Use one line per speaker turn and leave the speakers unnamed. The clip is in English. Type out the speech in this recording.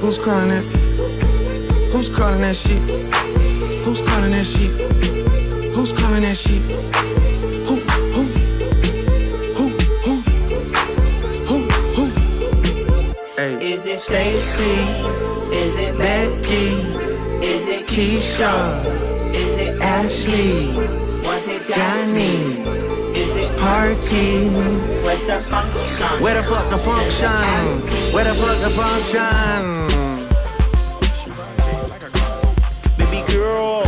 Who's calling that? Who's calling that shit? Who's calling that shit? Who's calling that shit? Who? Hey.
Is it Stacy? Is it Becky? Is it Keisha? Is it Ashley? Was it Danny? Is it Party? Where's the function?
Where the fuck the function? Where the fuck the function?
Baby girl,